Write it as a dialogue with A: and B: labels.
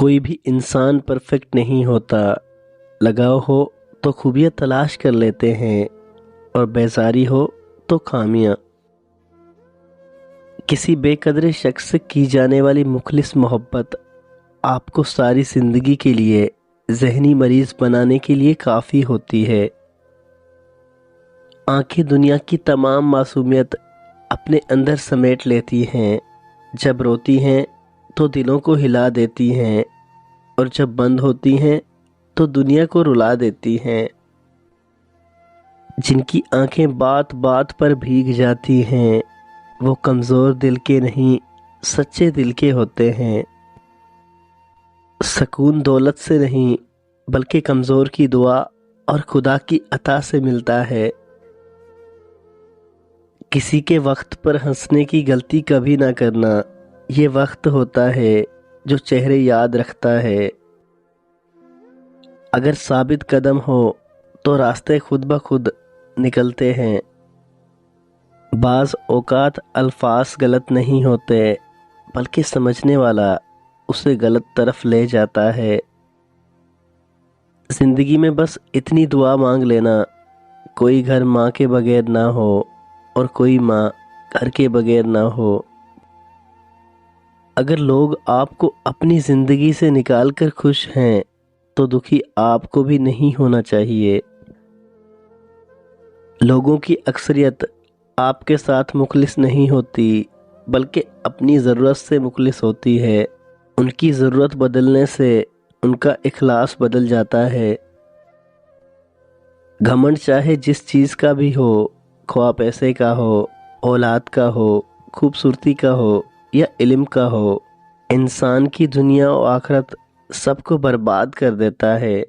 A: کوئی بھی انسان پرفیکٹ نہیں ہوتا۔ لگاؤ ہو تو خوبیاں تلاش کر لیتے ہیں اور بیزاری ہو تو خامیاں۔ کسی بے قدر شخص سے کی جانے والی مخلص محبت آپ کو ساری زندگی کے لیے ذہنی مریض بنانے کے لیے کافی ہوتی ہے۔ آنکھیں دنیا کی تمام معصومیت اپنے اندر سمیٹ لیتی ہیں۔ جب روتی ہیں تو دلوں کو ہلا دیتی ہیں اور جب بند ہوتی ہیں تو دنیا کو رلا دیتی ہیں۔ جن کی آنکھیں بات بات پر بھیگ جاتی ہیں وہ کمزور دل کے نہیں سچے دل کے ہوتے ہیں۔ سکون دولت سے نہیں بلکہ کمزور کی دعا اور خدا کی عطا سے ملتا ہے۔ کسی کے وقت پر ہنسنے کی غلطی کبھی نہ کرنا، یہ وقت ہوتا ہے جو چہرے یاد رکھتا ہے۔ اگر ثابت قدم ہو تو راستے خود بخود نکلتے ہیں۔ بعض اوقات الفاظ غلط نہیں ہوتے بلکہ سمجھنے والا اسے غلط طرف لے جاتا ہے۔ زندگی میں بس اتنی دعا مانگ لینا، کوئی گھر ماں کے بغیر نہ ہو اور کوئی ماں گھر کے بغیر نہ ہو۔ اگر لوگ آپ کو اپنی زندگی سے نکال کر خوش ہیں تو دکھی آپ کو بھی نہیں ہونا چاہیے۔ لوگوں کی اکثریت آپ کے ساتھ مخلص نہیں ہوتی بلکہ اپنی ضرورت سے مخلص ہوتی ہے۔ ان کی ضرورت بدلنے سے ان کا اخلاص بدل جاتا ہے۔ گھمنڈ چاہے جس چیز کا بھی ہو، خواہ پیسے کا ہو، اولاد کا ہو، خوبصورتی کا ہو یا علم کا ہو، انسان کی دنیا و آخرت سب کو برباد کر دیتا ہے۔